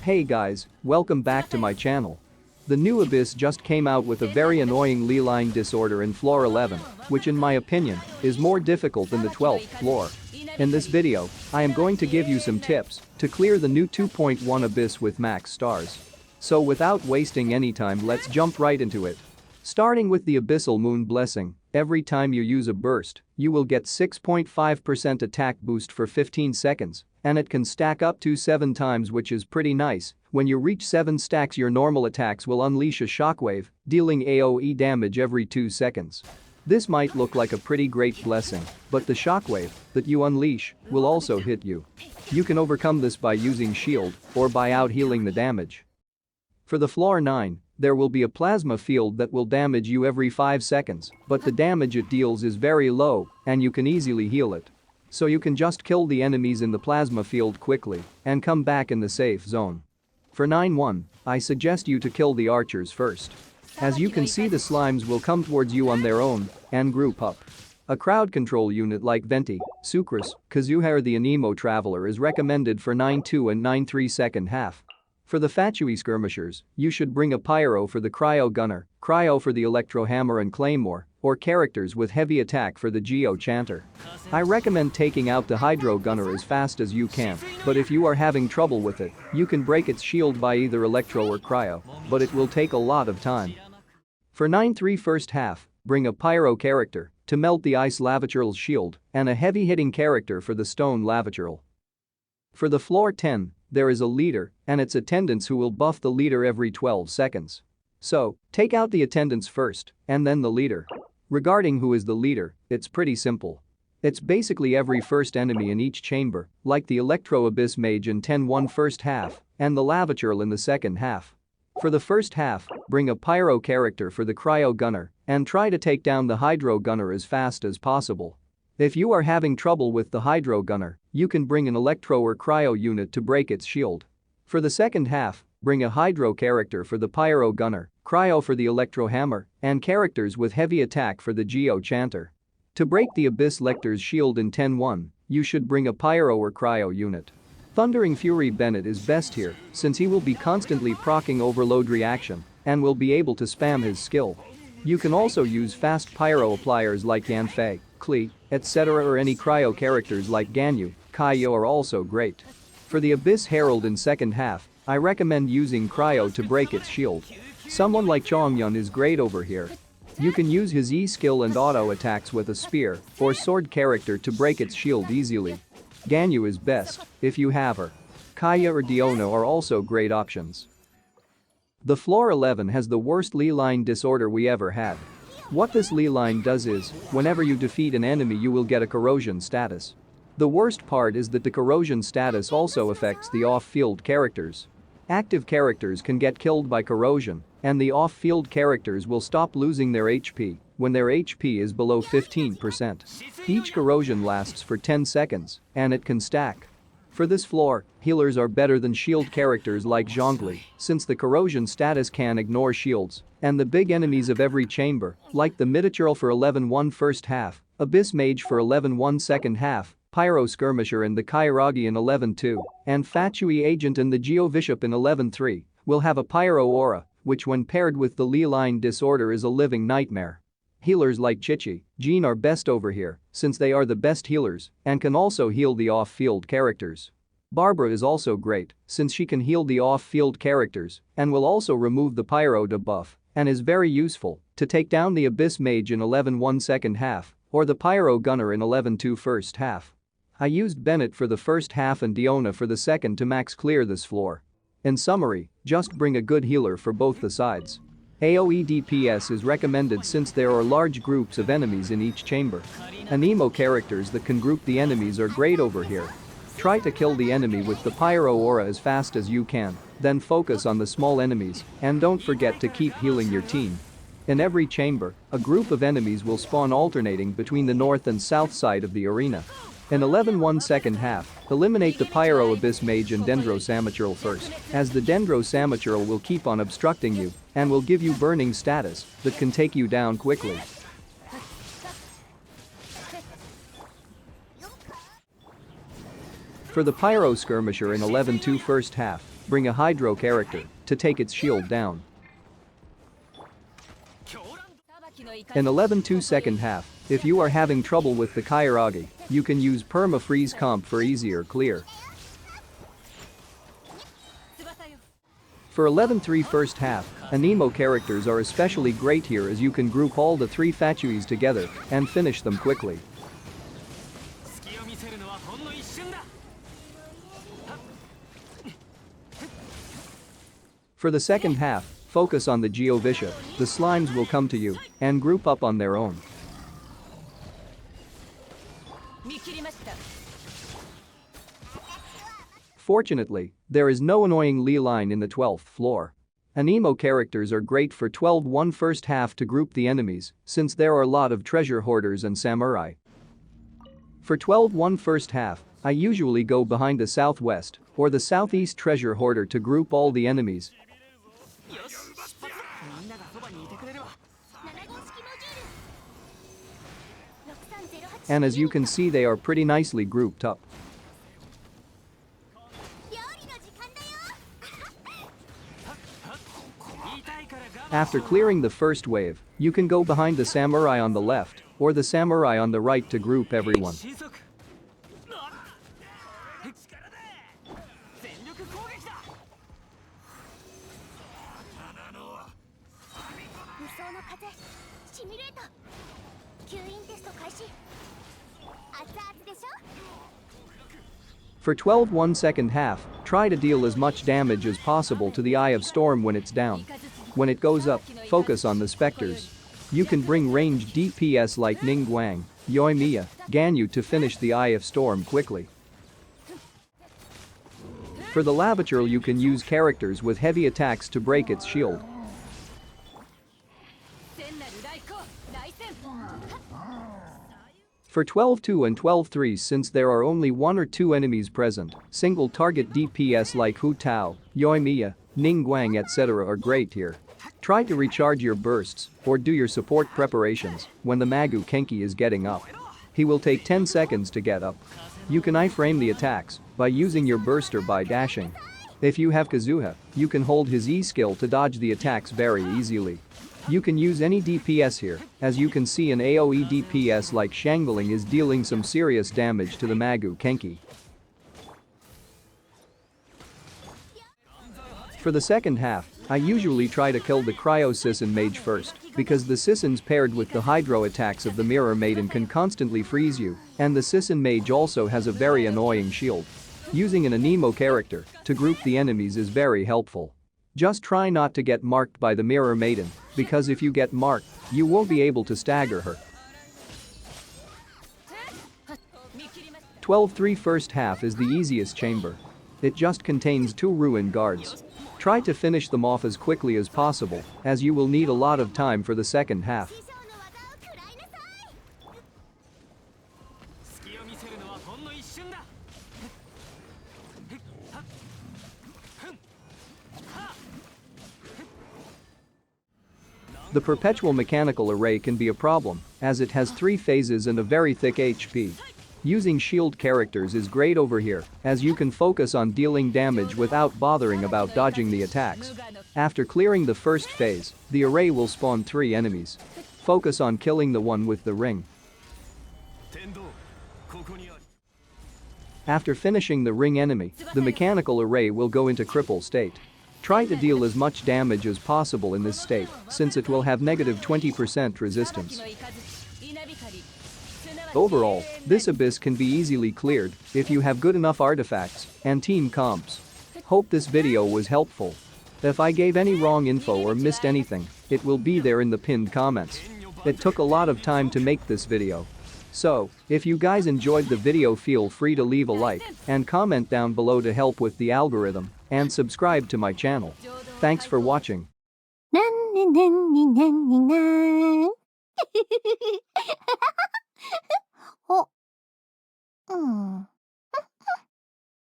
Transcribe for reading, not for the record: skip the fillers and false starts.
Hey guys, welcome back to my channel. The new Abyss just came out with a very annoying ley line disorder in floor 11, which in my opinion, is more difficult than the 12th floor. In this video, I am going to give you some tips to clear the new 2.1 Abyss with max stars. So without wasting any time, let's jump right into it. Starting with the Abyssal Moon Blessing, every time you use a burst, you will get 6.5% attack boost for 15 seconds, and it can stack up to 7 times, which is pretty nice. When you reach 7 stacks, your normal attacks will unleash a shockwave, dealing AoE damage every 2 seconds. This might look like a pretty great blessing, but the shockwave that you unleash will also hit you. You can overcome this by using shield or by out-healing the damage. For the floor 9, there will be a plasma field that will damage you every 5 seconds, but the damage it deals is very low and you can easily heal it. So you can just kill the enemies in the plasma field quickly and come back in the safe zone. For 9-1, I suggest you to kill the archers first. As you can see, the slimes will come towards you on their own and group up. A crowd control unit like Venti, Sucrus, Kazuha or the Anemo Traveler is recommended for 9-2 and 9-3 second half. For the Fatui skirmishers, you should bring a Pyro for the Cryo Gunner, Cryo for the Electro Hammer and Claymore, or characters with heavy attack for the Geo Chanter. I recommend taking out the Hydro Gunner as fast as you can, but if you are having trouble with it, you can break its shield by either Electro or Cryo, but it will take a lot of time. For 9-3 first half, bring a Pyro character to melt the Ice Lavatural's shield and a heavy-hitting character for the Stone Lavatural. For the floor 10, there is a leader and its attendants who will buff the leader every 12 seconds. So, take out the attendants first and then the leader. Regarding who is the leader, it's pretty simple. It's basically every first enemy in each chamber, like the Electro Abyss Mage in 10-1 first half and the Lavatural in the second half. For the first half, bring a Pyro character for the Cryo Gunner and try to take down the Hydro Gunner as fast as possible. If you are having trouble with the Hydro Gunner, you can bring an Electro or Cryo unit to break its shield. For the second half, bring a Hydro character for the Pyro Gunner, Cryo for the Electro Hammer, and characters with heavy attack for the Geo Chanter. To break the Abyss Lector's shield in 10-1, you should bring a Pyro or Cryo unit. Thundering Fury Bennett is best here since he will be constantly proccing overload reaction and will be able to spam his skill. You can also use fast pyro appliers like Yanfei, Klee, etc. or any cryo characters like Ganyu, Kaiyo are also great. For the Abyss Herald in second half, I recommend using cryo to break its shield. Someone like Chongyun is great over here. You can use his E-skill and auto attacks with a spear or sword character to break its shield easily. Ganyu is best if you have her. Kaya or Diona are also great options. The floor 11 has the worst ley line disorder we ever had. What this ley line does is, whenever you defeat an enemy you will get a corrosion status. The worst part is that the corrosion status also affects the off-field characters. Active characters can get killed by corrosion, and the off-field characters will stop losing their HP when their HP is below 15%. Each corrosion lasts for 10 seconds, and it can stack. For this floor, healers are better than shield characters like Zhongli, since the corrosion status can ignore shields, and the big enemies of every chamber, like the Midatural for 11-1 first half, Abyss Mage for 11-1 second half, Pyro Skirmisher and the Kairagi in 11-2, and Fatui Agent and the Geovishap in 11-3, will have a Pyro aura, which when paired with the ley line disorder is a living nightmare. Healers like Chichi, Jean are best over here since they are the best healers and can also heal the off-field characters. Barbara is also great since she can heal the off-field characters and will also remove the Pyro debuff and is very useful to take down the Abyss Mage in 11-1 second half or the Pyro Gunner in 11-2 first half. I used Bennett for the first half and Diona for the second to max clear this floor. In summary, just bring a good healer for both the sides. AoE DPS is recommended since there are large groups of enemies in each chamber. Anemo characters that can group the enemies are great over here. Try to kill the enemy with the Pyro aura as fast as you can, then focus on the small enemies and don't forget to keep healing your team. In every chamber, a group of enemies will spawn alternating between the north and south side of the arena. In 11-1 second half, eliminate the Pyro Abyss Mage and Dendro Samatural first, as the Dendro Samatural will keep on obstructing you and will give you burning status that can take you down quickly. For the Pyro Skirmisher in 11-2 first half, bring a hydro character to take its shield down. In 11-2 second half, if you are having trouble with the Kairagi, you can use perma-freeze comp for easier clear. For 11-3 first half, anemo characters are especially great here as you can group all the 3 Fatuis together and finish them quickly. For the second half, focus on the Geovisha, the slimes will come to you and group up on their own. Fortunately, there is no annoying ley line in the 12th floor. Anemo characters are great for 12-1 first half to group the enemies since there are a lot of treasure hoarders and samurai. For 12-1 first half, I usually go behind the southwest or the southeast treasure hoarder to group all the enemies. And as you can see, they are pretty nicely grouped up. After clearing the first wave, you can go behind the samurai on the left or the samurai on the right to group everyone. For 12-1 second half, try to deal as much damage as possible to the Eye of Storm when it's down. When it goes up, focus on the specters. You can bring ranged DPS like Ningguang, Yoimiya, Ganyu to finish the Eye of Storm quickly. For the Laboturle, you can use characters with heavy attacks to break its shield. For 12-2 and 12-3, since there are only 1 or 2 enemies present, single target DPS like Hu Tao, Yoimiya, Ningguang etc. are great here. Try to recharge your bursts or do your support preparations when the Magu Kenki is getting up. He will take 10 seconds to get up. You can iframe the attacks by using your burst or by dashing. If you have Kazuha, you can hold his E skill to dodge the attacks very easily. You can use any DPS here, as you can see an AoE DPS like Shangling is dealing some serious damage to the Magu Kenki. For the second half, I usually try to kill the Cryo Sisson Mage first, because the Sissons paired with the Hydro attacks of the Mirror Maiden can constantly freeze you, and the Sisson Mage also has a very annoying shield. Using an Anemo character to group the enemies is very helpful. Just try not to get marked by the Mirror Maiden, because if you get marked, you won't be able to stagger her. 12-3 first half is the easiest chamber. It just contains 2 Ruin Guards. Try to finish them off as quickly as possible, as you will need a lot of time for the second half. The perpetual mechanical array can be a problem, as it has 3 phases and a very thick HP. Using shield characters is great over here, as you can focus on dealing damage without bothering about dodging the attacks. After clearing the first phase, the array will spawn 3 enemies. Focus on killing the one with the ring. After finishing the ring enemy, the mechanical array will go into cripple state. Try to deal as much damage as possible in this state, since it will have negative 20% resistance. Overall, this abyss can be easily cleared if you have good enough artifacts and team comps. Hope this video was helpful. If I gave any wrong info or missed anything, it will be there in the pinned comments. It took a lot of time to make this video. So, if you guys enjoyed the video, feel free to leave a like and comment down below to help with the algorithm, and subscribe to my channel. Thanks for watching. お、うん。